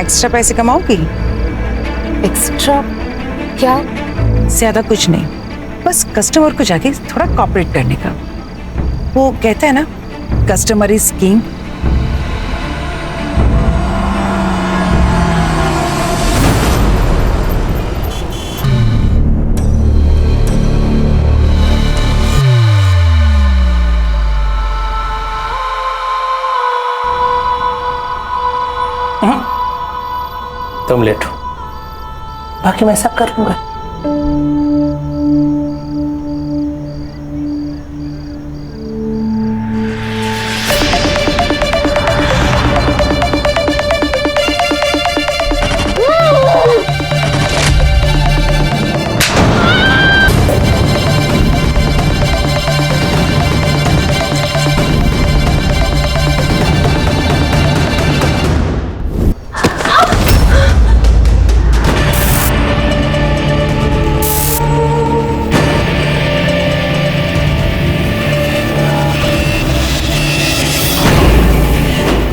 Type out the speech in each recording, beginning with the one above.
Extra पैसे कमाओगी? Extra क्या? ज्यादा कुछ नहीं, बस कस्टमर को जाके थोड़ा कॉपरेट करने का। वो कहते हैं ना, कस्टमर इज किंग। तुम लेटो, बाकी मैं सब कर लूंगा।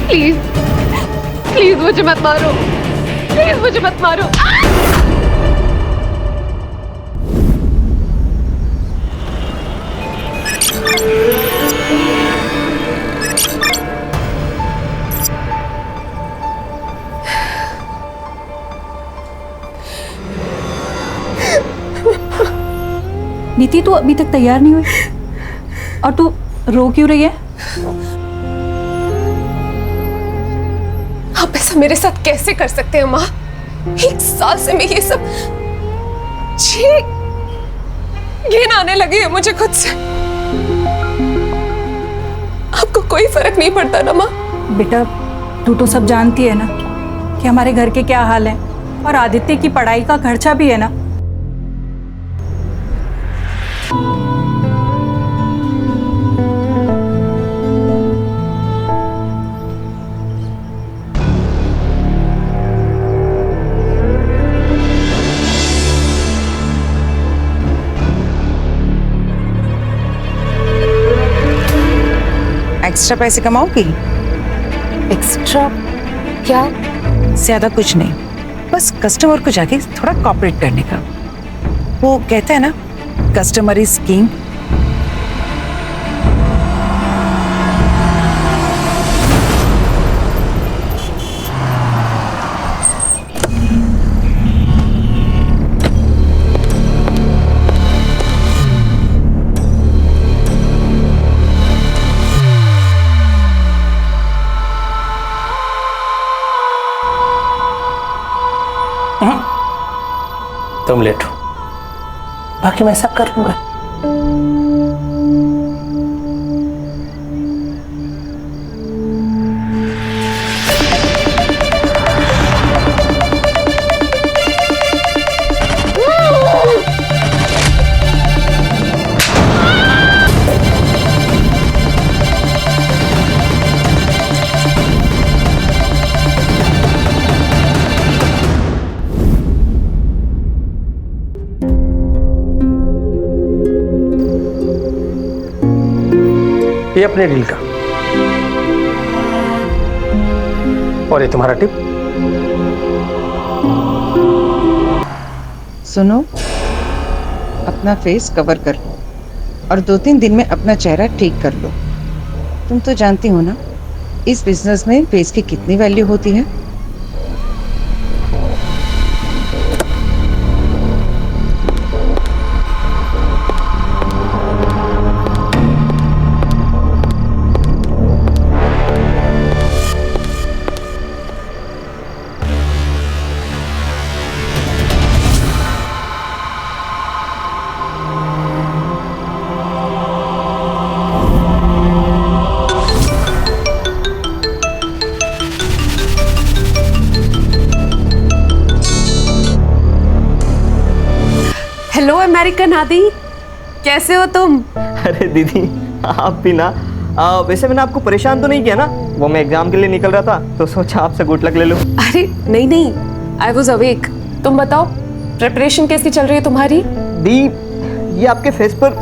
प्लीज प्लीज मुझे मत मारो, प्लीज मुझे मत मारो। नीति, तू अभी तक तैयार नहीं हुई और तू रो क्यों रही है? आप ऐसा मेरे साथ कैसे कर सकते हैं माँ? 1 साल से मैं ये सब घिन आने लगी है मुझे खुद से। आपको कोई फर्क नहीं पड़ता ना माँ? बेटा, तू तो सब जानती है ना कि हमारे घर के क्या हाल है, और आदित्य की पढ़ाई का खर्चा भी है ना। एक्स्ट्रा पैसे कमाओगी? एक्स्ट्रा क्या? ज्यादा कुछ नहीं, बस कस्टमर को जाके थोड़ा कॉपरेट करने का। वो कहते हैं ना, कस्टमर इज किंग। तुम लेटो, बाकी मैं सब कर लूंगा। ये अपने डील का, और ये तुम्हारा टिप। सुनो, अपना फेस कवर कर लो और 2-3 दिन में अपना चेहरा ठीक कर लो। तुम तो जानती हो ना, इस बिजनेस में फेस की कितनी वैल्यू होती है। हेलो अमेरिकन आदि, कैसे हो तुम? अरे दीदी, आप भी ना। वैसे मैंने आपको परेशान तो नहीं किया ना? वो मैं एग्जाम के लिए निकल रहा था तो सोचा आपसे गुड लक ले लूं। अरे नहीं नहीं, आई वॉज अवेक। तुम बताओ, प्रिपरेशन कैसी चल रही है तुम्हारी? दी, ये आपके फेस पर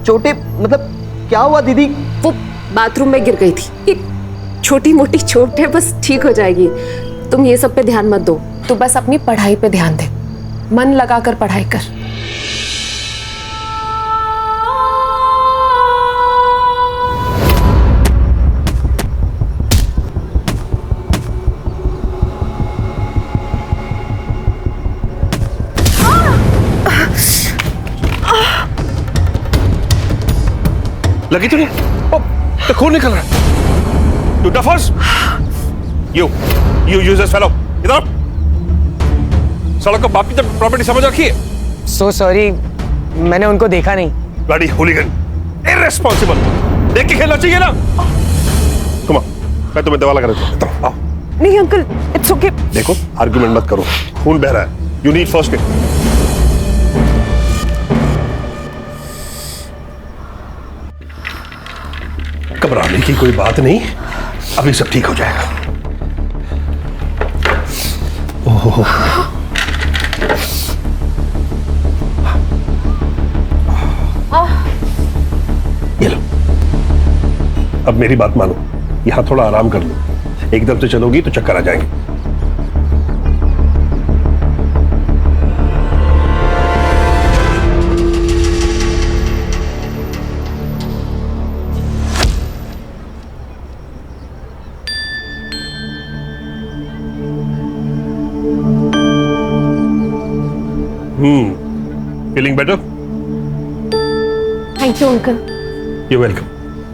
चोटें, मतलब क्या हुआ दीदी? वो बाथरूम में गिर गई थी। ये छोटी मोटी चोट है, बस ठीक हो जाएगी। तुम ये सब पे ध्यान मत दो, तू बस अपनी पढ़ाई पे ध्यान दे, मन लगाकर पढ़ाई कर। लगी तुझे? तो खून निकल रहा है। तू डफर्स, यू यूजलेस फेलो, इधर। सड़क को बाप की प्रॉपर्टी समझ रखी है। सो सॉरी, मैंने उनको देखा नहीं। Bloody hooligan, irresponsible. देख के खेलना चाहिए ना। कम ऑन, मैं तुम्हें दवा लगा देता हूं। आओ। नहीं अंकल, इट्स ओके। देखो, आर्गुमेंट मत करो, खून बह रहा है। You need first aid. घबराने की कोई बात नहीं, अभी सब ठीक हो जाएगा। ओहो, ये लो। अब मेरी बात मानो, यहां थोड़ा आराम कर लो। एकदम से चलोगी तो चक्कर आ जाएंगे। Feeling better? Thank you uncle. You welcome.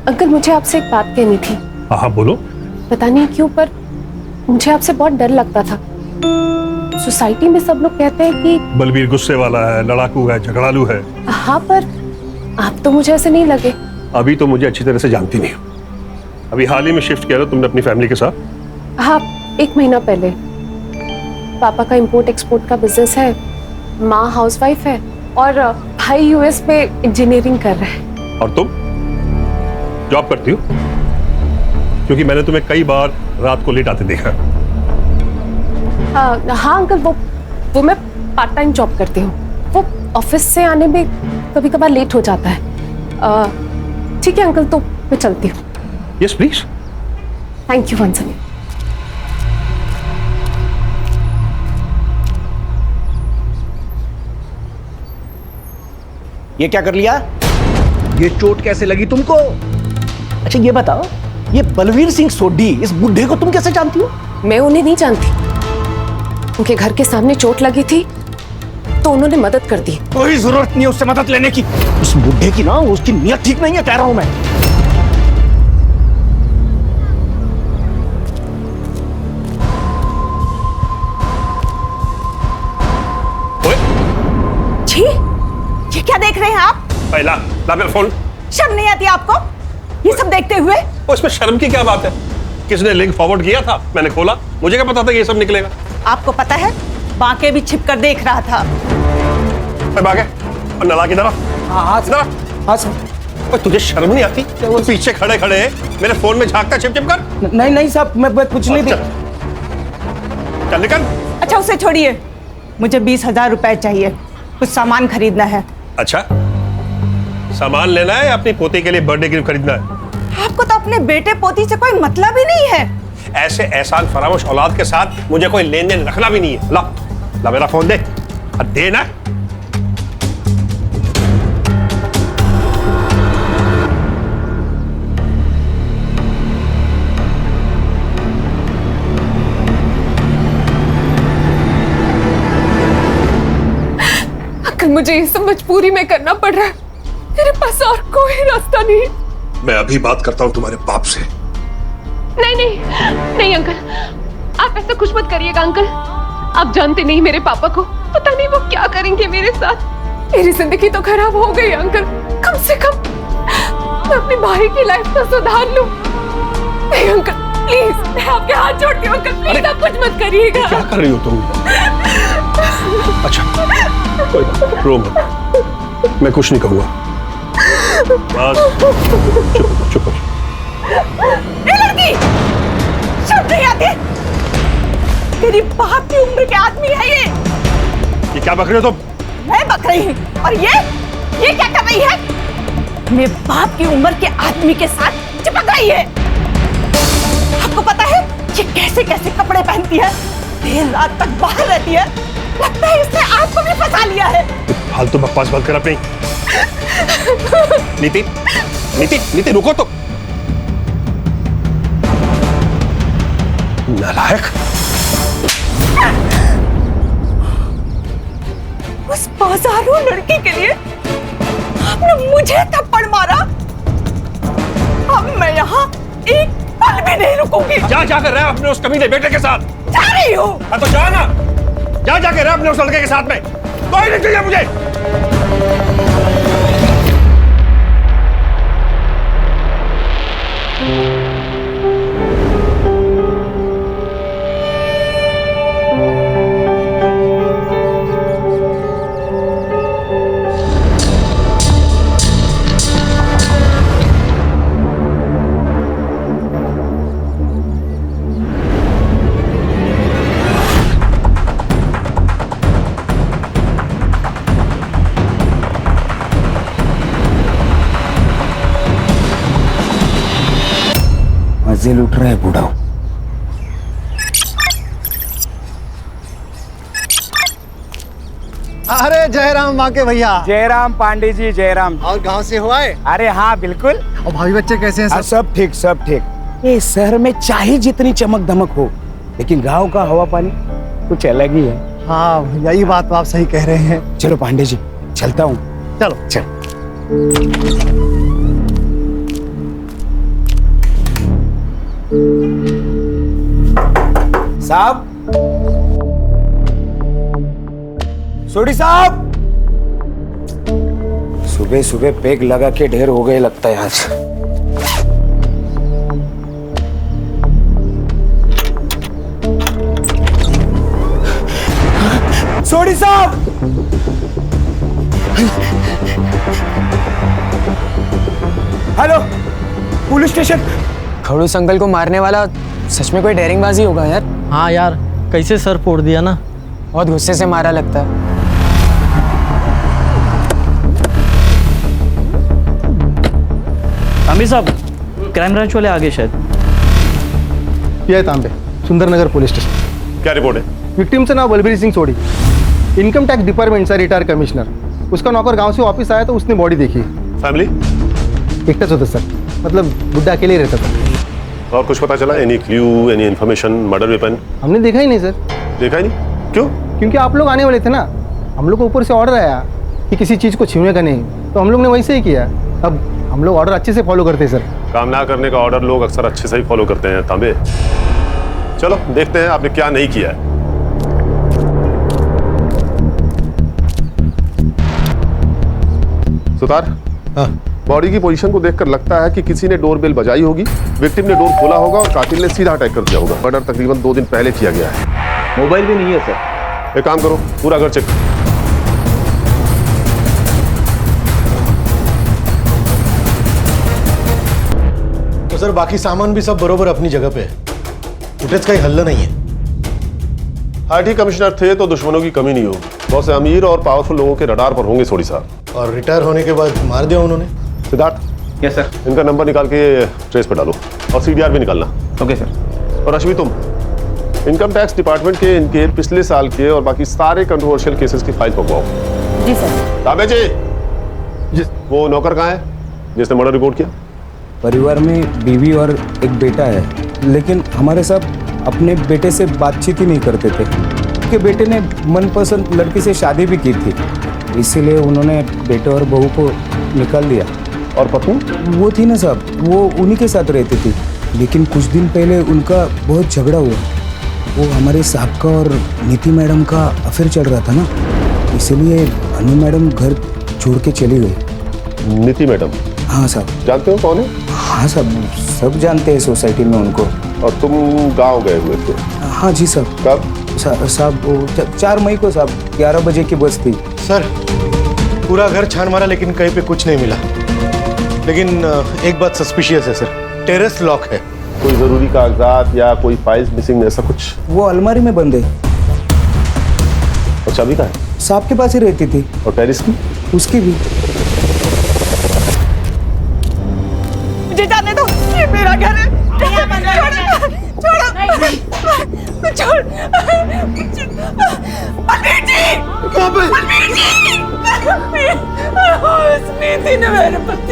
Uncle, मुझे आपसे एक बात कहनी थी। हाँ बोलो। पता नहीं क्यों पर मुझे आपसे बहुत डर लगता था। सोसाइटी में सब लोग कहते हैं कि बलबीर गुस्से वाला है, लड़ाकू है, झगड़ालू है। हाँ, पर आप तो मुझे ऐसे नहीं लगे। अभी तो मुझे अच्छी तरह से जानती नहीं हो। अभी हाल ही में शिफ्ट किया था तुमने अपनी फैमिली के साथ? हाँ, 1 महीना पहले। पापा का इंपोर्ट एक्सपोर्ट का बिजनेस है, माँ हाउसवाइफ है और भाई यूएस में इंजीनियरिंग कर रहा है। और तुम जॉब करती हो? क्योंकि मैंने तुम्हें कई बार रात को लेट आते देखा। हाँ अंकल, वो मैं पार्ट टाइम जॉब करती हूँ। वो ऑफिस से आने में कभी कभार लेट हो जाता है। ठीक है अंकल, तो मैं चलती हूँ। Yes please. Thank you once again. ये क्या कर लिया? ये चोट कैसे लगी तुमको? अच्छा ये बताओ, ये बलवीर सिंह सोढ़ी, इस बुढ़े को तुम कैसे जानती हो? मैं उन्हें नहीं जानती। उनके घर के सामने चोट लगी थी तो उन्होंने मदद कर दी। कोई जरूरत नहीं है उससे मदद लेने की। उस बुढ़े की ना, उसकी नीयत ठीक नहीं है, कह रहा हूं मैं। छी, ये क्या देख रहे हैं आप? ला मेरा फोन। शर्म नहीं आती आपको ये सब देखते हुए? उसमें शर्म की क्या बात है? किसने लिंक फॉरवर्ड किया था? मैंने खोला, मुझे क्या पता था ये सब निकलेगा। आपको पता है, बाके भी छिपकर देख रहा था। मैं बाके और नला की तरफ। हाँ सर। तुझे शर्म नहीं आती? वो पीछे खड़े खड़े मेरे फोन में झांकता छिप छिप कर। नहीं साहब, मैं कुछ नहीं चल, चल निकल। अच्छा उसे छोड़िए, मुझे 20,000 रुपए चाहिए, कुछ सामान खरीदना है। अच्छा, सामान लेना है या अपनी पोती के लिए बर्थडे गिफ्ट खरीदना है? आपको तो अपने बेटे पोती से कोई मतलब ही नहीं है। ऐसे एहसान फरामोश औलाद के साथ मुझे कोई लेन देन रखना भी नहीं है। ला मेरा फोन दे। दे ना। अंकल, मुझे ये सब मजबूरी में करना पड़ रहा है, मेरे पास और कोई रास्ता नहीं। मैं अभी बात करता हूं तुम्हारे बाप से। नहीं अंकल, आप ऐसा कुछ मत करिएगा अंकल। आप जानते नहीं मेरे पापा को, पता नहीं वो क्या करेंगे मेरे साथ। मेरी जिंदगी तो खराब हो गई अंकल, कम से कम मैं अपने भाई की लाइफ तो सुधार लूं। नहीं अंकल प्लीज, मैं आपके हाथ जोड़ती हूँ अंकल, प्लीज आप कुछ मत करिएगा। क्या कर रही हो तुम? अच्छा कोई बात, रो मत, मैं कुछ नहीं कहूंगा। बस चुप हो। ए लड़की, शर्म नहीं आती? तेरी बाप की उम्र के आदमी है ये क्या बक रहे हो तुम? मैं बक रही हूँ। और ये क्या कर रही है? मेरे बाप की उम्र के आदमी के साथ चिपक रही है। आपको पता है ये कैसे कैसे कपड़े पहनती है, देर रात तक बाहर रहती है। लगता है इसने आपको भी फंसा लिया है। फालतू बकवास बंद कर अपनी। नीति, नीति, नीति रुको तो। नालायक। उस बाजारू लड़की के लिए आपने मुझे थप्पड़ मारा। अब मैं यहाँ एक पल भी नहीं रुकूंगी। क्या कर रहा है अपने उस कमीने बेटे के साथ? जा रही हूँ। तो जा ना, जा कर रहा है अपने उस लड़के के साथ में। कोई नहीं चाहिए मुझे। मजे लूट रहा है बूढ़ा। अरे जयराम माँ के भैया। जयराम पांडे जी, जयराम। और गांव से हो आए? अरे हाँ बिल्कुल। और भाभी बच्चे कैसे हैं सब? सब ठीक, सब ठीक। ये शहर में चाहे जितनी चमक धमक हो, लेकिन गांव का हवा पानी कुछ अलग ही है। हाँ भैया, ये बात तो आप सही कह रहे हैं। चलो पांडे जी, चलता हूँ। चलो चल। साहब, सोडी साहब, सुबह सुबह पेग लगा के ढेर हो गए लगता है आज। सोडी साहब, हेलो, पुलिस स्टेशन। खड़ूस अंकल को मारने वाला सच में कोई डेयरिंग बाजी होगा यार। हाँ यार, कैसे सर फोड़ दिया ना। बहुत गुस्से से मारा लगता है। तांबे साहब, क्राइम ब्रांच वाले आ गए शायद। ये है तांबे, सुंदरनगर पुलिस स्टेशन। क्या रिपोर्ट है? विक्टिम से नाम बलबीर सिंह सोडी, इनकम टैक्स डिपार्टमेंट से रिटायर कमिश्नर। उसका नौकर गांव से वापस आया तो उसने बॉडी देखी। फैमिली? एकटाच होता सर, मतलब बुड्ढा अकेले ही रहता था। और कुछ पता चला? Any clue, any information, murder weapon? हमने देखा ही नहीं सर। देखा ही नहीं? क्यों? क्योंकि आप लोग आने वाले थे ना। हम लोग को ऊपर से ऑर्डर आया कि किसी चीज़ को छीनने का नहीं, तो हम लोग ने वैसे ही किया। अब हम लोग ऑर्डर अच्छे से फॉलो करते हैं सर। काम ना करने का ऑर्डर लोग अक्सर अच्छे से ही फॉलो करते हैं तांबे। चलो देखते हैं आपने क्या नहीं किया है। सुतार, बॉडी की पोजीशन को देखकर लगता है कि किसी ने डोर बेल बजाई होगी, विक्टिम ने डोर खोला होगा और कातिल ने सीधा अटैक कर दिया होगा। मर्डर तकरीबन 2 दिन पहले किया गया है। मोबाइल भी नहीं है सर। एक काम करो, पूरा घर चेक। तो सर बाकी सामान भी सब बरोबर अपनी जगह पे है, फुटेज का ही हल्ला नहीं है। आईटी कमिश्नर थे तो दुश्मनों की कमी नहीं होगी। बहुत से अमीर और पावरफुल लोगों के रडार पर होंगे सोडी साहब। और रिटायर होने के बाद मार दिया उन्होंने। Siddharth, yes sir. इनका नंबर निकाल के ट्रेस पे डालो और सीडीआर भी निकालना। Okay sir. और रश्मि, तुम इनकम टैक्स डिपार्टमेंट के इनके पिछले साल के और बाकी सारे कंट्रोवर्शियल केसेस की फाइल पकवाओ। जी सर। ताबे जी, वो नौकर कहाँ है जिसने मर्डर रिपोर्ट किया? परिवार में बीवी और एक बेटा है, लेकिन हमारे साथ अपने बेटे से बातचीत ही नहीं करते थे। उनके बेटे ने मनपसंद लड़की से शादी भी की थी, इसीलिए उन्होंने बेटे और बहू को निकाल दिया। और पत्नी? वो थी ना साहब, वो उन्हीं के साथ रहती थी, लेकिन कुछ दिन पहले उनका बहुत झगड़ा हुआ। वो हमारे साहब का और नीति मैडम का अफेयर चल रहा था ना, इसीलिए अनु मैडम घर छोड़ के चली गई। नीति मैडम? हाँ साहब। जानते हो कौन है? हाँ साहब, सब जानते हैं सोसाइटी में उनको। और तुम गांव गए हुए थे? हाँ जी साहब। कब? साहब 4 मई को साहब, 11 बजे की बस थी। सर पूरा घर छान मारा लेकिन कहीं पे कुछ नहीं मिला, लेकिन एक बात सस्पिशियस है सर, टेरेस लॉक है। कोई जरूरी कागजात या कोई फाइल्स मिसिंग ऐसा कुछ? वो अलमारी में बंद है। और चाबी कहाँ है? साहब के पास ही रहती थी। और टेरिस की? उसकी भी। मुझे जाने दो, ये मेरा घर है। छोड़ो।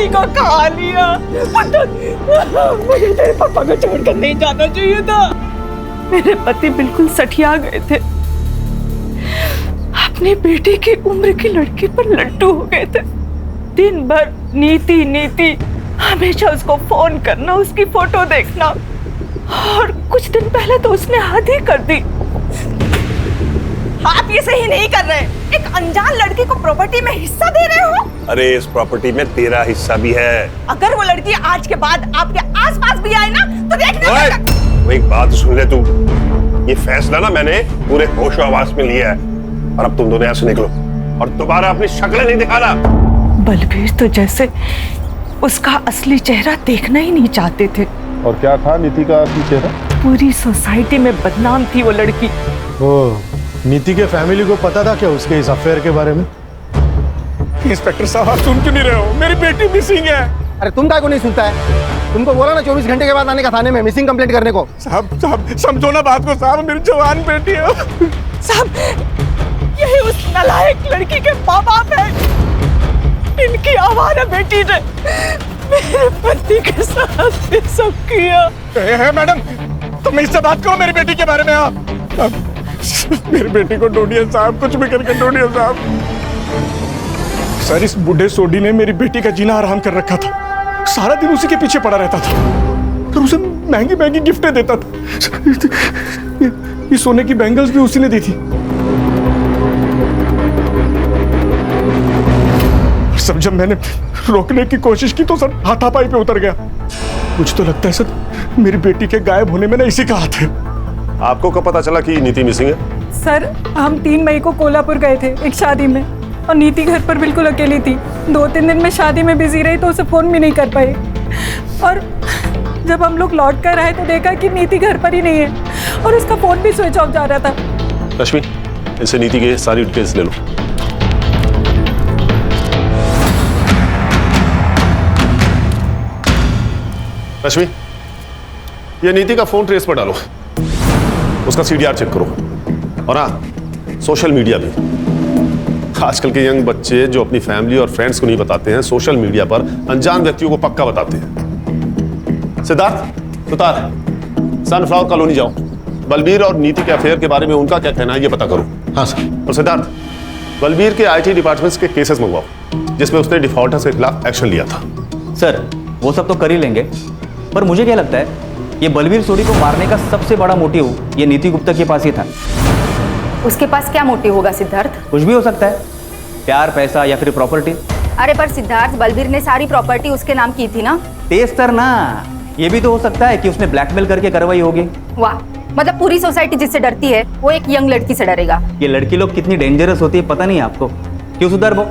को खा लिया। मुझे तेरे पापा को छोड़कर नहीं जाना चाहिए था। मेरे पति बिल्कुल सठिया गए थे, अपनी बेटी की उम्र की लड़की पर लट्टू हो गए थे। दिन भर नीति नीति, हमेशा उसको फोन करना, उसकी फोटो देखना, और कुछ दिन पहले तो उसने हद ही कर दी। आप ये सही नहीं कर रहे। एक अनजान लड़की को प्रॉपर्टी में हिस्सा दे रहे हो। अरे इस प्रॉपर्टी में तेरा हिस्सा भी है। अगर वो लड़की आज के बाद आपके आसपास भी आए ना तो देखना। वो एक बात सुन ले तू, ये फैसला ना मैंने पूरे होश आवाज में लिया है, और अब तुम दोनों यहाँ से निकलो और दोबारा अपनी शक्ल नहीं दिखाना। बलबीर तो जैसे उसका असली चेहरा देखना ही नहीं चाहते थे। और क्या था नीति का असली चेहरा? पूरी सोसाइटी में बदनाम थी वो लड़की। नीति के फैमिली को पता था क्या उसके इस अफेयर के बारे में? इंस्पेक्टर साहब, आप सुन क्यों नहीं रहे हो? मेरी बेटी मिसिंग है। अरे तुम काय को नहीं सुनता है? तुमको बोला ना 24 घंटे के बाद आने का थाने में मिसिंग कंप्लेंट करने को। साहब समझो ना बात को साहब, मेरी जवान बेटी है। साहब, यही उस नालायक लड़की के माँ बाप है। इनकी आवारा बेटी ने मेरे पति के साथ ये सब किया। है मैडम, तुम इससे बात करो मेरी बेटी के बारे में। आप मेरी बेटी को ढूंढिए साहब, कुछ भी करके ढूंढिए साहब। सर, इस बूढ़े सोडी ने मेरी बेटी का जीना आराम कर रखा था। सारा दिन उसी के पीछे पड़ा रहता था, फिर उसे महंगी महंगी गिफ्टें देता था। ये सोने की बैंगल्स भी उसी ने दी थी। सब जब मैंने रोकने की कोशिश की तो सर हाथापाई पे उतर गया। मुझे तो लगता है सर मेरी बेटी के गायब होने में ना इसी का हाथ है। आपको कब पता चला कि नीति मिसिंग है? सर, हम 3 मई को कोल्हापुर गए थे एक शादी में, और नीति घर पर बिल्कुल अकेली थी। 2-3 दिन में शादी में बिजी रही तो उसे फोन भी नहीं कर पाई, और जब हम लोग लौट कर आए तो देखा कि नीति घर पर ही नहीं है, और उसका फोन भी स्विच ऑफ जा रहा था। रश्मि, इनसे नीति के सारी डिटेल्स ले लो। रश्मि, ये नीति का फोन ट्रेस पर डालो, उसका CDR चेक करो, और हाँ, सोशल मीडिया भी। आजकल के यंग बच्चे जो अपनी फैमिली और फ्रेंड्स को नहीं बताते हैं, सोशल मीडिया पर अनजान व्यक्तियों को पक्का बताते हैं। सिद्धार्थ, सुतार, सनफ्लावर कॉलोनी जाओ, बलबीर और नीति के अफेयर के बारे में उनका क्या कहना है ये पता करो। हाँ सर। और सिद्धार्थ, बलबीर के IT डिपार्टमेंट्स के केसेस मंगवाओ जिसमें उसने डिफॉल्टर्स के खिलाफ एक्शन लिया था। सर, वो सब तो कर ही लेंगे, पर मुझे क्या लगता है ये बलबीर सोडी को मारने का सबसे बड़ा मोटिव ये नीति गुप्ता के पास ही था। उसके पास क्या मोटिव होगा सिद्धार्थ? कुछ भी हो सकता है, प्यार, पैसा या फिर प्रॉपर्टी। अरे पर सिद्धार्थ, बलबीर ने सारी प्रॉपर्टी उसके नाम की थी ना। तेज तर ना, ये भी तो हो सकता है कि उसने ब्लैकमेल करके करवाई होगी। वाह, मतलब पूरी सोसाइटी जिससे डरती है वो एक यंग लड़की से डरेगा। ये लड़की लोग कितनी डेंजरस होती है पता नहीं आपको। क्यों सुधर वो?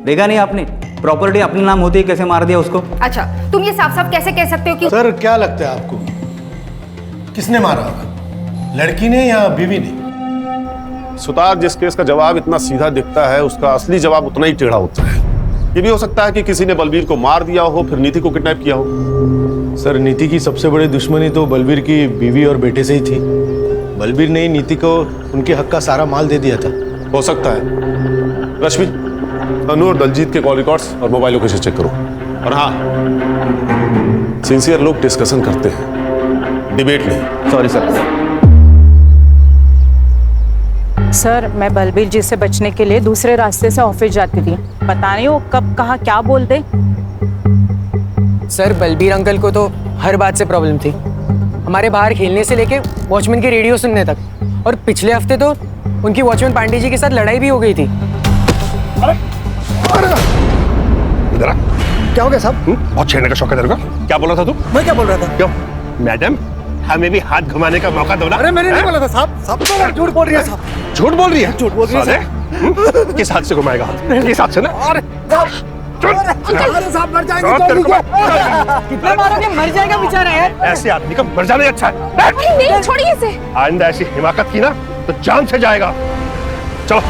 देखा नहीं आपने प्रॉपर्टी अपने नाम होती है कैसे मार दिया उसको? अच्छा, तुम ये साफ साफ कैसे कह सकते हो कि सर क्या लगता है आपको, किसने मारा होगा, लड़की ने या बीवी ने? सुतार, जिस केस का जवाब इतना सीधा दिखता है उसका असली जवाब उतना ही टेढ़ा होता है। ये भी हो सकता है कि किसी ने बलबीर को मार दिया हो, फिर नीति को किडनैप किया हो। सर, नीति की सबसे बड़ी दुश्मनी तो बलबीर की बीवी और बेटे से ही थी। बलबीर ने ही नीति को उनके हक का सारा माल दे दिया था। हो सकता है। रश्मि, अनु और दलजीत के कॉल रिकॉर्ड्स और मोबाइल लोकेशन चेक करो। और हाँ, सिंसियर लोग डिस्कशन करते हैं, डिबेट नहीं। Sorry sir. सर, मैं बलबीर जी से बचने के लिए दूसरे रास्ते से ऑफिस जाती थी। पता नहीं वो कब कहाँ क्या बोल दे। सर, बलबीर अंकल को तो हर बात से प्रॉब्लम थी, हमारे बाहर खेलने से लेके वॉचमैन की रेडियो सुनने तक। और पिछले हफ्ते तो उनकी वॉचमैन पांडे जी के साथ लड़ाई भी हो गई थी। इधर आ। क्या हो गया साहब? बहुत छेड़ने का शौक है तेरे को। क्या बोल रहा था तू? मैं क्या बोल रहा था? क्यों? मैडम, हमें भी हाथ घुमाने का मौका दो ना। अरे मैंने नहीं बोला था साहब। साहब तो झूठ बोल रही है साहब। झूठ बोल रही है? झूठ बोल रही है। किस हाथ से घुमाएगा हाथ? किस हाथ से ना? अरे साहब मर जाएंगे। कितना मारोगे? मर जाएगा बेचारा यार। ऐसे आदमी का मर जाना ही अच्छा है। नहीं, छोड़िए इसे। आइंदा ऐसी हिमाकत की ना तो जान से जाएगा। चलो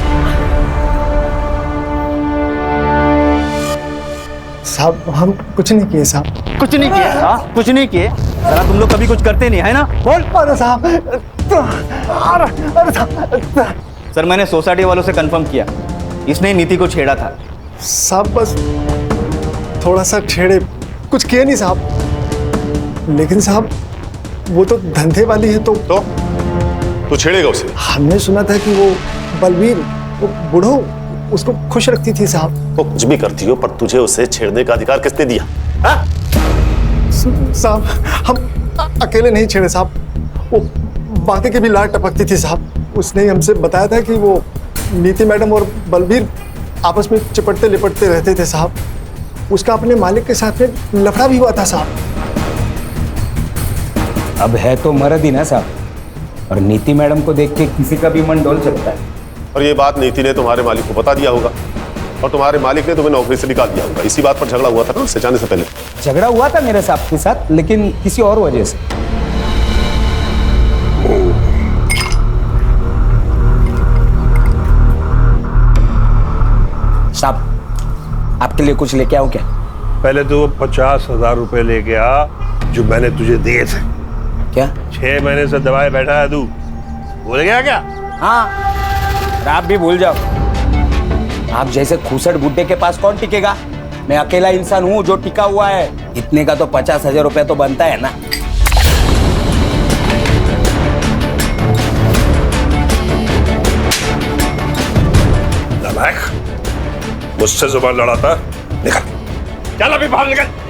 साहब, हम कुछ नहीं किए साहब। कुछ नहीं किए? हाँ, कुछ नहीं किए। जरा तुम लोग कभी कुछ करते नहीं है ना? बोल पाओ साहब। अरे साहब, सर, मैंने सोसाइटी वालों से कंफर्म किया, इसने नीति को छेड़ा था। साहब बस थोड़ा सा छेड़े, कुछ किए नहीं साहब। लेकिन साहब वो तो धंधे वाली है तो तू छेड़ेगा उसे? हमने सुना था कि वो बलवीर, वो बूढ़ो उसको खुश रखती थी साहब। वो कुछ भी करती हो, पर तुझे उसे छेड़ने का अधिकार किसने दिया? हाँ? साहब हम अकेले नहीं छेड़े साहब, वो बाकी की भी लाट टपकती थी साहब। उसने हमसे बताया था कि वो नीति मैडम और बलवीर आपस में चिपटते लिपटते रहते थे साहब। उसका अपने मालिक के साथ में लफड़ा भी हुआ था साहब। अब है तो मर्द ही ना साहब, और नीति मैडम को देख के किसी का भी मन डोल सकता है। और ये बात नीति ने तुम्हारे मालिक को बता दिया होगा, और तुम्हारे मालिक ने तुम्हें नौकरी से निकाल दिया होगा। इसी बात पर झगड़ा हुआ था ना उससे जाने से पहले? झगड़ा हुआ था मेरे साहब के साथ, लेकिन किसी और वजह से। साहब आपके लिए कुछ लेके आऊं क्या? पहले तो 50,000 रुपए लेके आ जो मैंने तुझे दिए थे। क्या? 6 महीने से दबाए बैठा है तू, भूल गया क्या? हाँ, और आप भी भूल जाओ। आप जैसे खूसट बुड्ढे के पास कौन टिकेगा? मैं अकेला इंसान हूँ जो टिका हुआ है। इतने का तो 50,000 रुपया तो बनता है ना। नालायक, मुझसे जुबान लड़ाता? निकल, चल अभी बाहर निकल।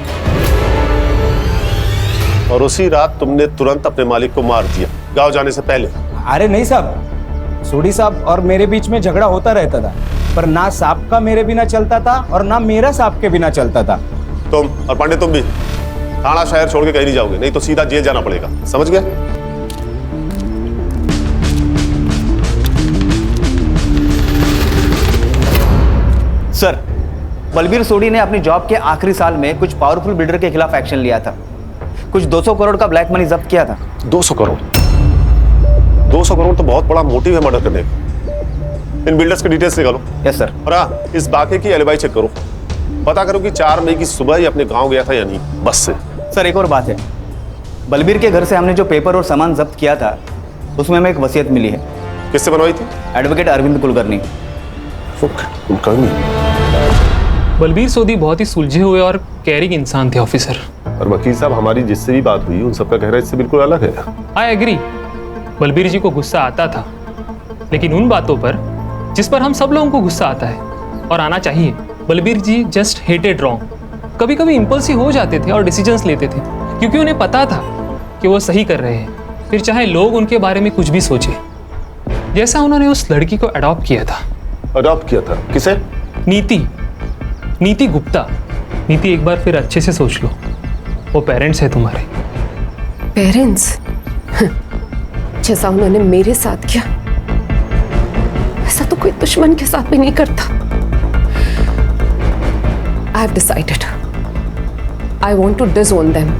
और उसी रात तुमने तुरंत अपने मालिक को मार दिया, गांव जाने से पहले? अरे नहीं साहब, सोडी साहब और मेरे बीच में झगड़ा होता रहता था, पर ना साहब का मेरे बिना चलता था और ना मेरा साहब के बिना चलता था। तुम और पांडे तुम भी थाना शहर छोड़ के कहीं नहीं जाओगे, नहीं तो सीधा जेल जाना पड़ेगा, समझ गए? सर, बलबीर सोडी ने अपनी जॉब के आखिरी साल में कुछ पावरफुल बिल्डर के खिलाफ एक्शन लिया था। कुछ 200 करोड़ का ब्लैक मनी जब्त किया था। 200 करोड़? 200 करोड़ तो बहुत बड़ा मोटिव है मर्डर करने का। इन बिल्डर्स के डिटेल्स निकालो। Yes sir. और हाँ, इस बाकी की एलिबाई चेक करो, पता करो कि 4 मई की सुबह ही अपने गांव गया था या नहीं, बस से। सर एक और बात है, बलबीर के घर से हमने जो पेपर और सामान जब्त किया था उसमें हमें एक वसीयत मिली है। किससे बनवाई थी? एडवोकेट अरविंद कुलकर्णी। कुलकर्णी? बलबीर सोडी बहुत ही सुलझे हुए और कैरिंग इंसान थे ऑफिसर। और वकील साहब, हमारी जिससे भी बात हुई उन सबका कहना इससे बिल्कुल अलग है। आई एग्री, बलबीर जी को गुस्सा आता था, लेकिन उन बातों पर जिस पर हम सब लोगों को गुस्सा आता है और आना चाहिए। बलबीर जी जस्ट हेटेड रॉन्ग। कभी कभी इम्पल्सिव हो जाते थे और डिसीजंस लेते थे, क्योंकि उन्हें पता था कि वो सही कर रहे हैं, फिर चाहे लोग उनके बारे में कुछ भी सोचे। जैसा उन्होंने उस लड़की को अडॉप्ट किया था। अडॉप्ट किया था? किसे? नीति गुप्ता। नीति, एक बार फिर अच्छे से सोच लो, वो पेरेंट्स है तुम्हारे। पेरेंट्स? जैसा उन्होंने मेरे साथ किया ऐसा तो कोई दुश्मन के साथ भी नहीं करता। I have decided. I want to disown them.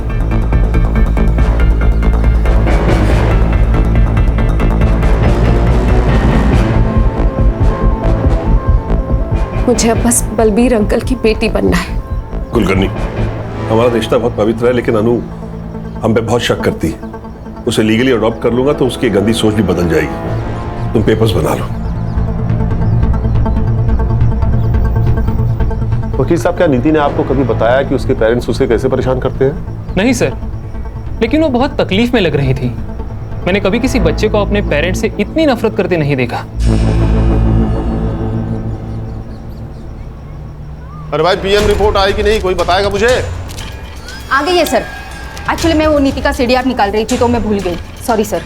मुझे अब बस बलबीर अंकल की बेटी बनना है। कुलकर्णी, हमारा रिश्ता बहुत पवित्र है, लेकिन अनु हम पे बहुत शक करती है। उसे लीगली अडॉप्ट कर लूंगा तो उसकी गंदी सोच भी बदल जाएगी। तुम पेपर्स बना लो। वकील साहब, क्या नीति ने आपको कभी बताया कि उसके पेरेंट्स उसे कैसे परेशान करते हैं? नहीं सर, लेकिन वो बहुत तकलीफ में लग रही थी। मैंने कभी किसी बच्चे को अपने पेरेंट्स से इतनी नफरत करते नहीं देखा। अरे भाई, पीएम रिपोर्ट आई कि नहीं? कोई बताएगा मुझे? आ गई है सर। एक्चुअली मैं वो नीति का सीडीआर निकाल रही थी तो मैं भूल गई, सॉरी सर।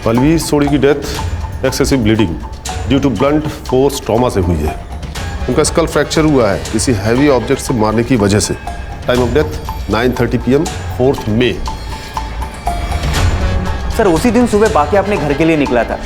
बलवीर सोडी की death excessive bleeding due to blunt force trauma से हुई है। उनका स्कल फ्रैक्चर हुआ है किसी हैवी ऑब्जेक्ट से मारने की वजह से। टाइम ऑफ डेथ 9:30 PM 4 मई। सर उसी दिन सुबह बाकी अपने घर के लिए निकला था,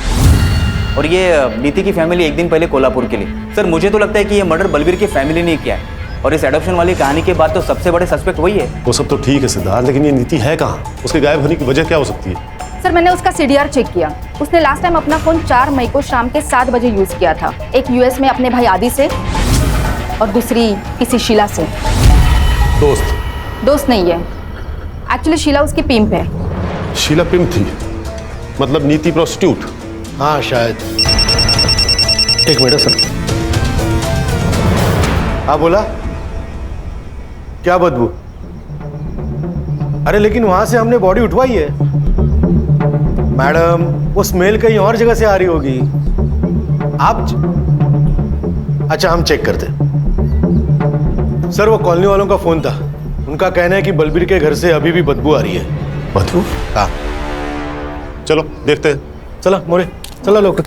और ये नीति की फैमिली एक दिन पहले कोल्हापुर के लिए। सर मुझे तो लगता है कि ये मर्डर बलबीर की फैमिली ने किया है, और इस एडॉप्शन वाली कहानी के बाद तो सबसे बड़े सस्पेक्ट वही है। वो सब तो ठीक है सिद्धार्थ, लेकिन ये नीति है कहाँ? उसके गायब होने की वजह क्या हो सकती है? सर मैंने उसका सीडीआर चेक किया। उसने लास्ट टाइम अपना फोन 4 मई को शाम के 7 बजे यूज किया था। एक यूएस में अपने भाई आदि से और दूसरी किसी शीला से। दोस्त नहीं है, एक्चुअली शीला उसकी पिंप है। शीला पिंप थी? मतलब नीति प्रोस्टिट्यूट? हाँ शायद। एक मिनट सर। हाँ बोला, क्या बदबू? अरे लेकिन वहां से हमने बॉडी उठवाई है मैडम, वो स्मेल कहीं और जगह से आ रही होगी। अच्छा हम चेक करते। सर वो कॉलोनी वालों का फोन था, उनका कहना है कि बलबीर के घर से अभी भी बदबू आ रही है। बदबू? हाँ। चलो देखते हैं। चला मोरे, चला लोग।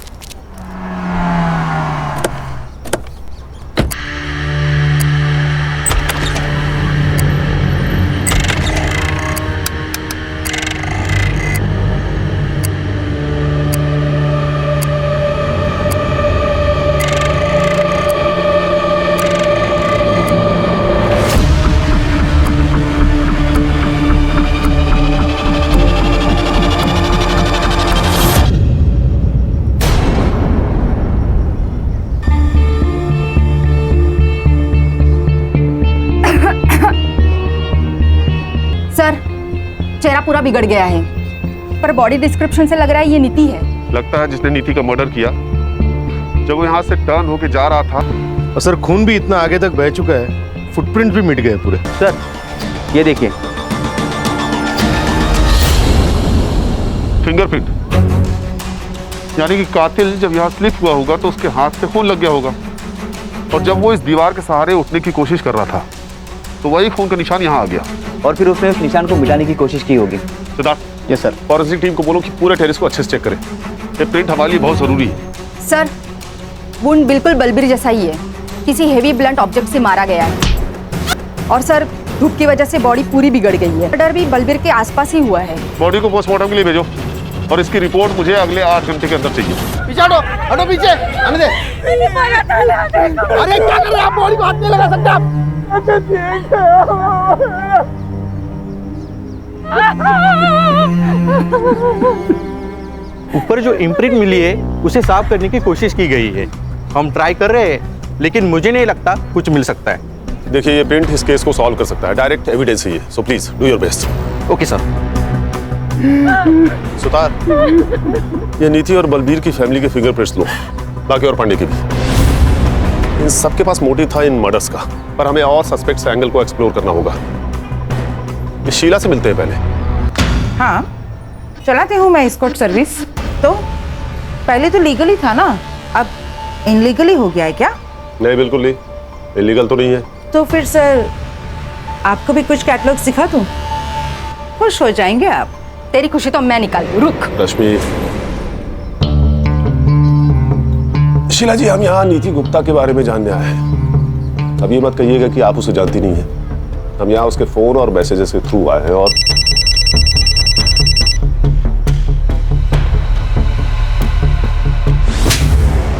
चेहरा पूरा बिगड़ गया है, पर बॉडी डिस्क्रिप्शन से लग रहा है ये नीति है। लगता है जिसने नीति का मर्डर किया जब वो यहाँ से टर्न होके जा रहा था। और सर खून भी इतना आगे तक बह चुका है, फुटप्रिंट भी मिट गए पूरे। सर ये देखिए, फिंगरप्रिंट, यानी कि कातिल जब यहाँ स्लिप हुआ होगा तो उसके हाथ से खून लग गया होगा, और जब वो इस दीवार के सहारे उठने की कोशिश कर रहा था तो वही खून का निशान यहाँ आ गया, और फिर उसने उस निशान को मिटाने की कोशिश की होगी। Siddharth. Yes sir. Forensic team को बोलो कि पूरे टेरेस को अच्छे से चेक करें, ये प्रिंट हमारे लिए बहुत जरूरी है। सर वुंड बिल्कुल बलबीर जैसा ही है, किसी हेवी ब्लंट ऑब्जेक्ट से मारा गया है, और सर धूप की वजह से बॉडी पूरी बिगड़ गई है। मर्डर भी बलबीर के आसपास ही हुआ है। बॉडी को पोस्टमार्टम के लिए भेजो, और इसकी रिपोर्ट मुझे अगले 8 घंटे के अंदर चाहिए। पीछे हटो, हटो पीछे, आने दे। अरे क्या कर रहे हैं आप? बॉडी को हाथ नहीं लगा सकते आप। अच्छा ठीक है। ऊपर जो इम्प्रिंट मिली है उसे साफ करने की कोशिश की गई है। हम ट्राई कर रहे हैं, लेकिन मुझे नहीं लगता कुछ मिल सकता है। देखिए ये प्रिंट इस केस को सॉल्व कर सकता है, डायरेक्ट एविडेंस है ये, so please do your best. Okay sir. Sutar, ये नीति और बलबीर की फैमिली के फिंगरप्रिंट्स लो, बाकी और पांडे की भी। इन सबके पास मोटिव था इन मर्डर्स का, पर हमें और सस्पेक्ट्स एंगल को एक्सप्लोर करना होगा। ये शीला से मिलते हैं पहले। हाँ चलाती हूँ मैं एस्कॉर्ट सर्विस। तो पहले तो लीगली था ना, अब इनलीगली हो गया है क्या? नहीं बिल्कुल नहीं, इलीगल तो नहीं है। तो फिर सर आपको भी कुछ कैटलॉग सिखा दूँ, खुश हो जाएंगे आप। तेरी खुशी तो मैं निकाल दूँ, रुक। रश्मि, शीला जी हम यहाँ नीति गुप्ता के बारे में जानने आए हैं। अब ये मत कहिएगा कि आप उसे जानती नहीं है। हम यहाँ उसके फोन और मैसेजेस के थ्रू आए हैं, और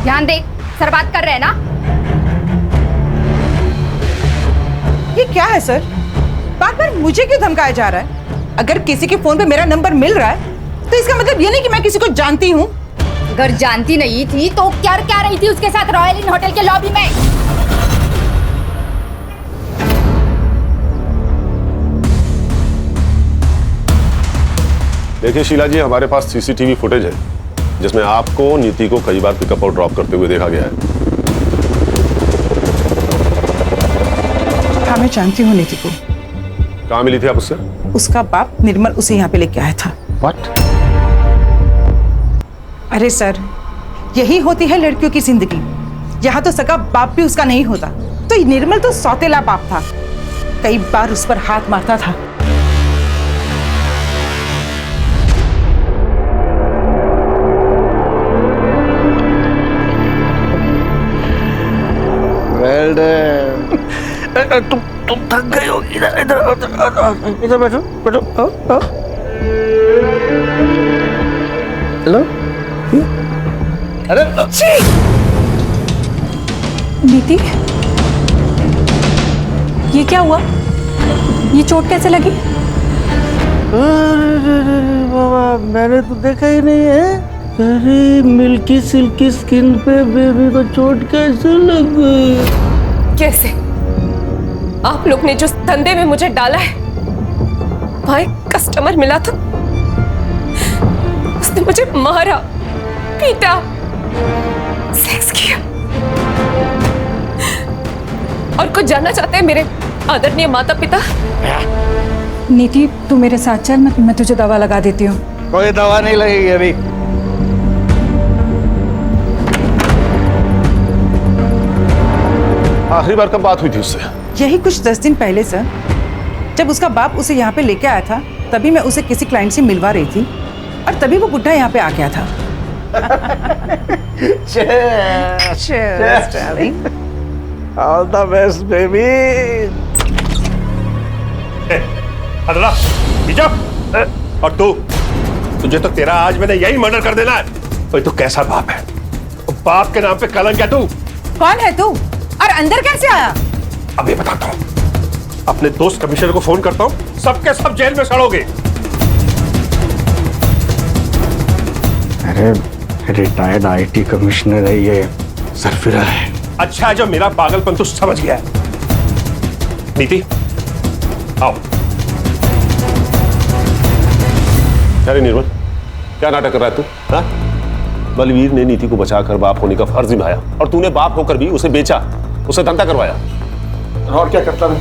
ध्यान दे, सर बात कर रहे हैं ना। ये क्या है सर? बार बार मुझे क्यों धमकाया जा रहा है? अगर किसी के फोन पे मेरा नंबर मिल रहा है तो इसका मतलब ये नहीं कि मैं किसी को जानती हूँ। अगर जानती नहीं थी तो क्या रही थी उसके साथ रॉयल इन होटल के लॉबी में? देखिए शीला जी, हमारे पास सीसीटीवी फुटेज है जिसमें आपको नीति को कई बार पिकअप और ड्रॉप करते हुए देखा गया है। हाँ मैं जानती हूँ नीति को। कहाँ मिली थी आप उससे? उसका बाप निर्मल उसे यहाँ पे लेके आया था। What? अरे सर यही होती है लड़कियों की जिंदगी। यहाँ तो सगा बाप भी उसका नहीं होता, तो निर्मल तो सौतेला बाप था, कई बार उस पर हाथ मारता था। तुम थक गए हो, इधर इधर इधर बैठो बैठो। हेलो। अरे नीति, ये क्या हुआ? ये चोट कैसे लगी? अरे बाबा, मैंने तो देखा ही नहीं है। अरे मिल्की सिल्की स्किन पे बेबी को चोट कैसे लग गई? कैसे? आप लोग ने जो धंधे में मुझे डाला है, वहां एक कस्टमर मिला था, उसने मुझे मारा, पीटा, सेक्स किया, और कुछ जानना चाहते हैं मेरे आदरणीय माता पिता? नीति तू मेरे साथ चल, मैं तुझे दवा लगा देती हूँ। कोई दवा नहीं लगेगी अभी। आखिरी बार कब बात हुई थी उससे? यही कुछ 10 दिन पहले सर, जब उसका बाप उसे यहाँ पे लेके आया था, तभी मैं उसे किसी क्लाइंट से मिलवा रही थी और तभी वो बुढ़ा यहाँ पे आ गया था। Cheers, darling. All the best, baby. अदला, बीजा, और तुझे तो तेरा आज मैंने यही मर्डर कर देना है। तो कैसा बाप है? बाप के नाम पे कलंक है तू। कौन है तू और अंदर कैसे आया? अभी बताता हूँ। अपने दोस्त कमिश्नर को फोन करता हूँ, सबके सब जेल में सड़ोगे। अरे रिटायर्ड आईटी कमिश्नर है ये, सरफिरा है। अच्छा है जो मेरा पागलपन तू समझ गया है। नीति, आओ। अरे निर्मल, क्या नाटक कर रहा है तू? हाँ? बलवीर ने नीति को बचाकर बाप होने का फर्ज निभाया और तूने बाप होकर भी उसे बेचा, उसे धंधा करवाया। और क्या करता मैं?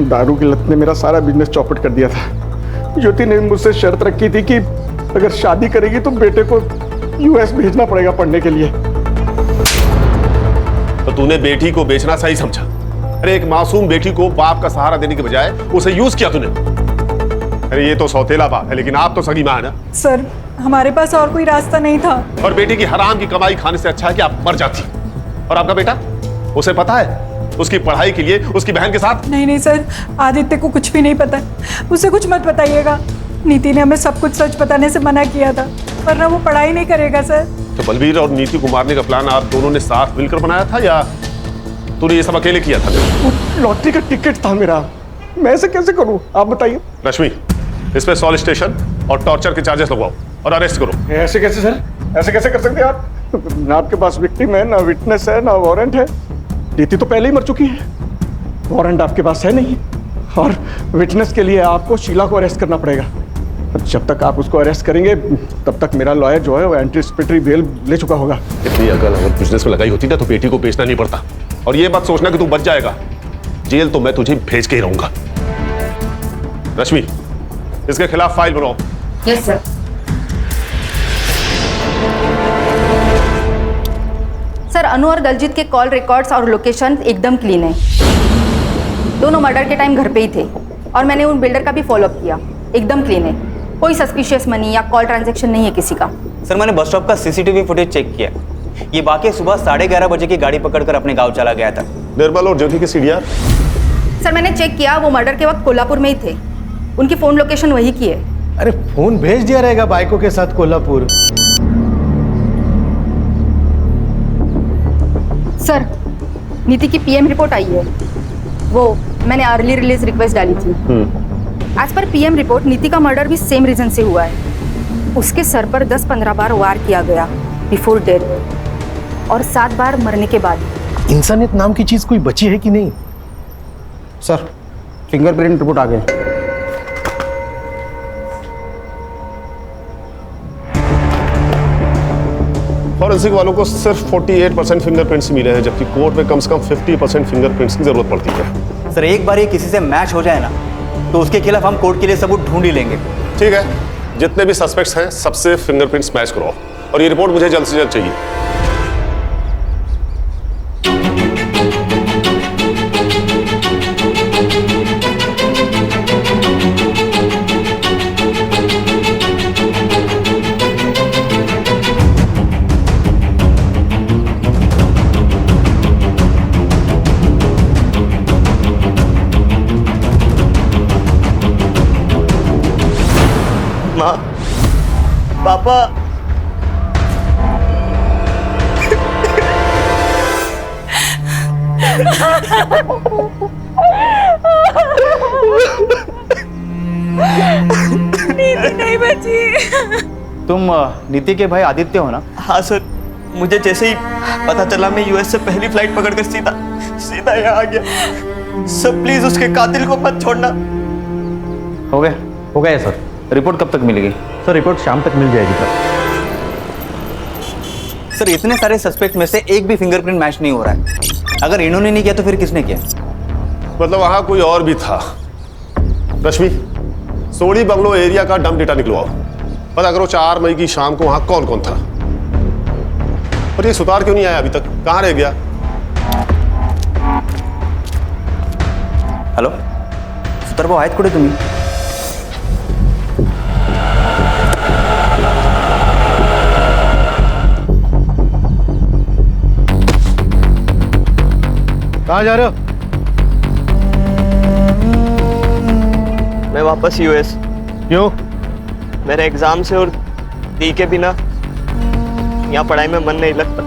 दारू की लत ने मेरा सारा बिजनेस चौपट कर दिया था। ज्योति ने मुझसे शर्त रखी थी कि अगर शादी करेगी तो बेटे को यूएस भेजना पड़ेगा पढ़ने के लिए। तो तूने बेटी को बेचना सही समझा? अरे एक मासूम बेटी को बाप का सहारा देने के बजाय उसे यूज किया तूने। अरे ये तो सौतेला बाप है, लेकिन आप तो सगी मां है ना। सर हमारे पास और कोई रास्ता नहीं था। और बेटी की हराम की कमाई खाने से अच्छा है कि आप मर जाती। और आपका बेटा, उसे पता है उसकी पढ़ाई के लिए उसकी बहन के साथ? नहीं सर, आदित्य को कुछ भी नहीं पता, उसे कुछ मत बताइएगा। नीति ने हमें सब कुछ सच बताने से मना किया था, वरना वो पढ़ाई नहीं करेगा सर। तो बलवीर और नीति को मारने का प्लान आप दोनों ने साथ मिलकर बनाया था या तूने ये सब अकेले किया था? लॉटरी का टिकट था मेरा, मैं ऐसे कैसे करूं आप बताइए। रश्मि, इस पे सॉल स्टेशन और टॉर्चर के चार्जेस लगवाओ और अरेस्ट करो। ऐसे कैसे सर, ऐसे कैसे कर सकते हैं आप? ना आपके पास विक्टिम है, ना विटनेस है, ना वारंट है। नीति तो पहले ही मर चुकी है, वारंट आपके पास है नहीं, और विटनेस के लिए आपको शीला को अरेस्ट करना पड़ेगा। जब तक आप उसको अरेस्ट करेंगे तब तक मेरा लॉयर जो है वो एंटीसिपेटरी बेल ले चुका होगा। इतनी अकल अगर बिजनेस में लगाई होती ना तो बेटी को बेचना नहीं पड़ता। और ये बात सोचना कि तू बच जाएगा, जेल तो मैं तुझे भेज के ही रहूंगा। रश्मि, इसके खिलाफ फाइल बनाओ। Yes sir. सर अनु और दलजीत के कॉल रिकॉर्ड्स और लोकेशन एकदम क्लीन है। दोनों मर्डर के टाइम घर पे ही थे और मैंने उन बिल्डर का भी फॉलोअप किया, एकदम क्लीन है। कोई सस्पिशियस मनी या कॉल ट्रांजैक्शन नहीं है किसी का। सर मैंने बस स्टॉप का सीसीटीवी फुटेज चेक किया, ये बाकी सुबह 11:30 बजे की गाड़ी पकड़कर अपने गांव चला गया था। निर्मल और ज्योति के सीडीआर? सर मैंने चेक किया, वो मर्डर के वक्त कोल्हापुर में ही थे, उनकी फोन लोकेशन वही की है। अरे फोन भेज दिया रहेगा बाइकों के साथ कोल्हापुर। सर नीति की पीएम रिपोर्ट आई है, वो मैंने अर्ली रिलीज रिक्वेस्ट डाली थी। एज पर पीएम रिपोर्ट नीति का मर्डर भी सेम रीजन से हुआ है। उसके सर पर 10-15 बार वार किया गया बिफोर डेथ और 7 बार मरने के बाद। इंसानियत नाम की चीज कोई बची है कि नहीं? सर फिंगरप्रिंट रिपोर्ट आ गए। फॉरेंसिक वालों को सिर्फ 48% फिंगरप्रिंट्स मिले हैं, जबकि कोर्ट में कम से कम 50% फिंगरप्रिंट्स की जरूरत पड़ती है। सर एक बार ये किसी से मैच हो जाए ना तो उसके खिलाफ हम कोर्ट के लिए सबूत ढूंढ ही लेंगे। ठीक है, जितने भी सस्पेक्ट्स हैं सबसे फिंगरप्रिंट्स मैच कराओ और ये रिपोर्ट मुझे जल्द से जल्द चाहिए। माँ, पापा, नीति नहीं बची। तुम नीति के भाई आदित्य हो ना? हाँ सर, मुझे जैसे ही पता चला मैं यूएस से पहली फ्लाइट पकड़कर सीधा यहाँ आ गया। सर प्लीज उसके कातिल को मत छोड़ना। हो गया सर। रिपोर्ट कब तक मिलेगी? सर रिपोर्ट शाम तक मिल जाएगी सर। सर इतने सारे सस्पेक्ट में से एक भी फिंगरप्रिंट मैच नहीं हो रहा है। अगर इन्होंने नहीं किया तो फिर किसने किया? मतलब वहां कोई और भी था। रश्मि, सोडी बंगलो एरिया का डंप डेटा निकलवाओ। पता करो 4 मई की शाम को वहां कौन कौन था। और ये सुतार क्यों नहीं आया अभी तक? कहां रह गया? हॅलो, सुतार भाऊ आहेत कुठे तुम्ही? कहां जा रहे हो? मैं वापस यूएस। क्यों? मेरे एग्जाम से और दी के बिना यहाँ पढ़ाई में मन नहीं लगता।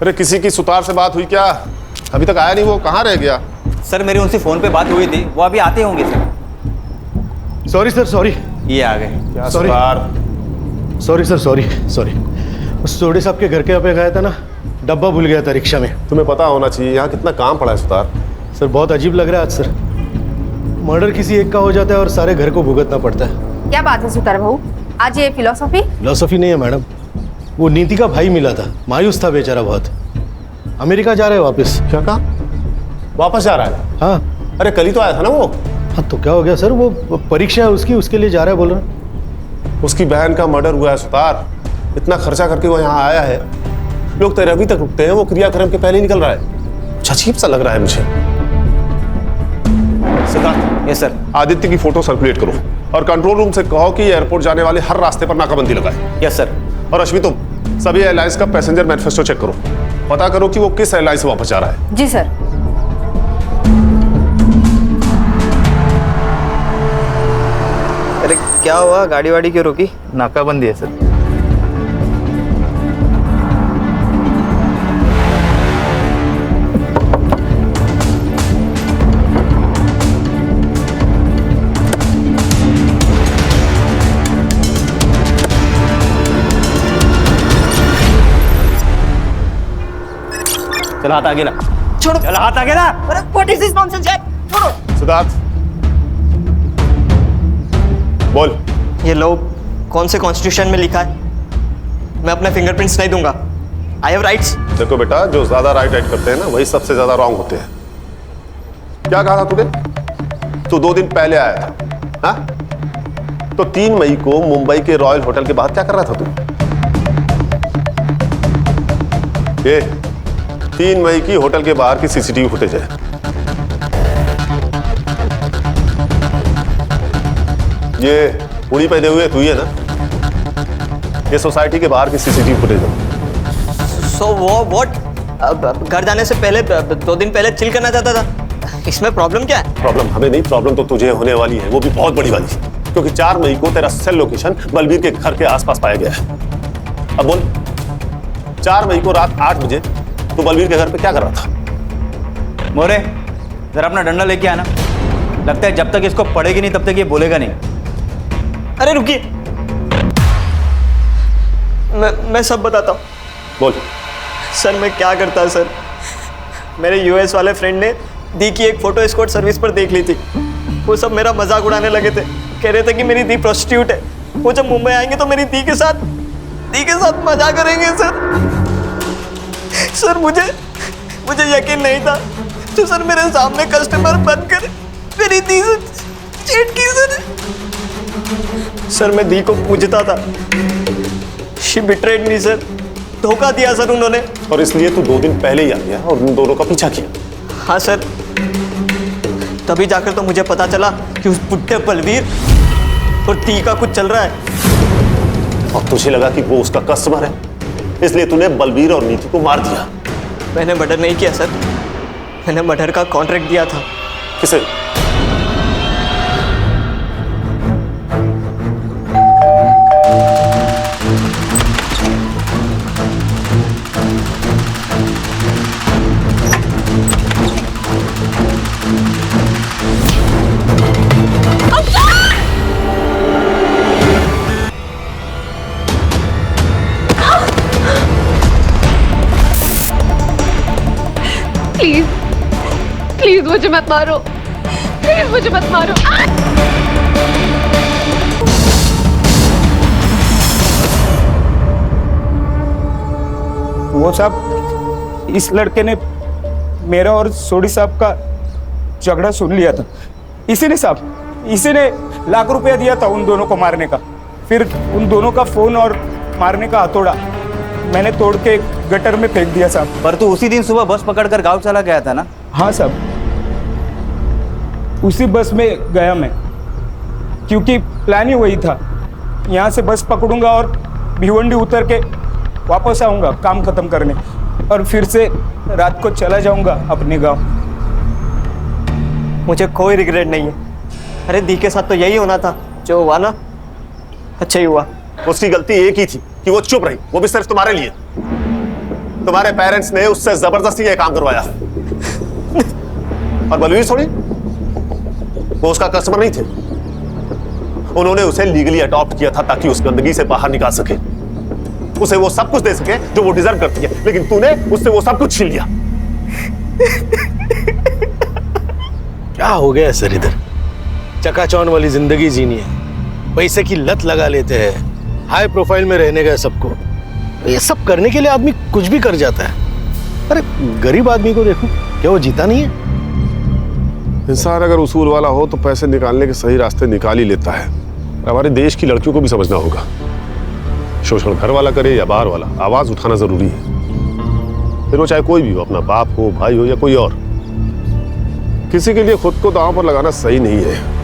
अरे किसी की सुतार से बात हुई क्या? अभी तक आया नहीं वो, कहाँ रह गया? सर मेरी उनसे फोन पे बात हुई थी, वो अभी आते होंगे सर। Sorry sir, sorry. ये आ गए। क्या सुतार? Sorry sir, sorry. उस सोडी साहब के घर के यहाँ पे गया था ना, डब्बा भूल गया था रिक्शा में। तुम्हें पता होना चाहिए यहाँ कितना काम पड़ा है सुतार। सर बहुत अजीब लग रहा है आज सर। मर्डर किसी एक का हो जाता है और सारे घर को भुगतना पड़ता है। क्या बात है सुतार भाऊ, आज ये फिलोसॉफी नहीं है मैडम, वो नीति का भाई मिला था, मायूस था बेचारा बहुत। अमेरिका जा रहा है वापस। क्या कहा? वापस जा रहा है? हाँ। अरे कल ही तो आया था ना वो। हाँ तो क्या हो गया सर, वो परीक्षा है उसकी, उसके लिए जा रहा है बोल रहा। उसकी बहन का मर्डर हुआ है सुतार, इतना खर्चा करके वो यहाँ आया है। लोग 13वीं तक रुकते हैं, वो क्रियाक्रम के पहले ही निकल रहा है। अजीब सा लग रहा है मुझे। सिद्धार्थ। Yes sir. आदित्य की फोटो सर्कुलेट करो और कंट्रोल रूम से कहो कि एयरपोर्ट जाने वाले हर रास्ते पर नाकाबंदी लगाए। Yes sir. और अश्विनी तुम सभी एयरलाइंस का पैसेंजर मैनिफेस्टो चेक करो, पता करो कि वो किस एयरलाइन से वापस जा रहा है। जी सर। अरे क्या हुआ, गाड़ी वाड़ी क्यों रोकी? नाकाबंदी है सर। चल हाथ आगे ला। छोड़ो। चल हाथ आगे ला। अरे व्हाट इज दिस नॉनसेंस यार, छोड़ो। सिद्धार्थ बोल। ये लो कौन से कॉन्स्टिट्यूशन में लिखा है? मैं अपने फिंगरप्रिंट्स नहीं दूंगा। I have rights. देखो बेटा, जो ज्यादा राइट करते हैं ना वही सबसे ज्यादा रॉन्ग होते हैं। क्या कहा था तूने? तू 2 दिन पहले आया था, हाँ? तो 3 मई को मुंबई के रॉयल होटल के बाहर क्या कर रहा था तू? ये 3 मई की होटल के बाहर की सीसीटीवी फुटेज है। ये उड़ी पहने हुए तू ही है ना? ये सोसाइटी के बाहर की सीसीटीवी फुटेज है। सो वो व्हाट? घर जाने से पहले 2 दिन पहले चिल करना चाहता था, इसमें प्रॉब्लम क्या है? प्रॉब्लम हमें नहीं, प्रॉब्लम तो तुझे होने वाली है, वो भी बहुत बड़ी वाली, क्योंकि 4 मई को तेरा सेल लोकेशन बलबीर के घर के आसपास पाया गया है। अब बोल, 4 मई को रात 8 बजे तो बलबीर के घर पे क्या कर रहा था? मोरे जरा अपना डंडा लेके आना। लगता है जब तक इसको पड़ेगी नहीं तब तक ये बोलेगा नहीं। अरे रुकिए, मैं सब बताता हूँ। बोल। सर मैं क्या करता सर, मेरे यूएस वाले फ्रेंड ने दी की एक फोटो एस्कॉर्ट सर्विस पर देख ली थी। वो सब मेरा मजाक उड़ाने लगे थे, कह रहे थे कि मेरी दी प्रोस्टिट्यूट है, वो जब मुंबई आएंगे तो मेरी दी के साथ मजा करेंगे। सर मुझे यकीन नहीं था, तो सर मेरे सामने कस्टमर बनकर मेरी दी से चीट की सर मैं दी को पूछता था। शी बिट्रेड मी सर, धोखा दिया सर उन्होंने। और इसलिए तू 2 दिन पहले ही आ गया और उन दोनों का पीछा किया। हाँ सर, तभी जाकर तो मुझे पता चला कि उस बुढ़े बलवीर और दी का कुछ चल रहा है। और तुझे लगा कि वो उसका कस्टमर है, इसलिए तूने बलबीर और नीति को मार दिया। मैंने मर्डर नहीं किया सर, मैंने मर्डर का कॉन्ट्रैक्ट दिया था। किसे? प्लीज मुझे मत मारो, प्लीज मुझे मत मारो। वो साहब, इस लड़के ने मेरा और सोडी साहब का झगड़ा सुन लिया था। इसी ने लाख रुपया दिया था उन दोनों को मारने का। फिर उन दोनों का फोन और मारने का हथौड़ा मैंने तोड़ के गटर में फेंक दिया साहब। पर तू उसी दिन सुबह बस पकड़कर गांव चला गया था ना? हाँ साहब, उसी बस में गया मैं, क्योंकि प्लान ही वही था। यहाँ से बस पकड़ूंगा और भिवंडी उतर के वापस आऊँगा काम खत्म करने, और फिर से रात को चला जाऊँगा अपने गांव। मुझे कोई रिग्रेट नहीं है। अरे दी के साथ तो यही होना था, जो हुआ ना अच्छा ही हुआ। उसकी गलती एक ही थी कि वो चुप रही, वो भी सिर्फ तुम्हारे लिए। तुम्हारे पेरेंट्स ने उससे जबरदस्ती ये काम करवाया। और बलवीर सोनी, वो उसका कस्टमर नहीं थे। उन्होंने उसे लीगली अडॉप्ट किया था ताकि उस गंदगी से बाहर निकाल सके, उसे वो सब कुछ दे सके जो वो डिजर्व करती है। लेकिन तूने उससे वो सब कुछ छीन लिया। क्या हो गया सर? इधर चकाचौंध वाली जिंदगी जीनी है, पैसे की लत लगा लेते हैं, हाई प्रोफाइल में रहने का सबको। ये सब करने के लिए आदमी कुछ भी कर जाता है। अरे गरीब आदमी को देखो, क्या वो जीता नहीं है? इंसान अगर उसूल वाला हो तो पैसे निकालने के सही रास्ते निकाल ही लेता है। हमारे देश की लड़कियों को भी समझना होगा, शोषण घर वाला करे या बाहर वाला, आवाज उठाना जरूरी है। फिर वो चाहे कोई भी हो, अपना बाप हो, भाई हो या कोई और। किसी के लिए खुद को दांव पर लगाना सही नहीं है।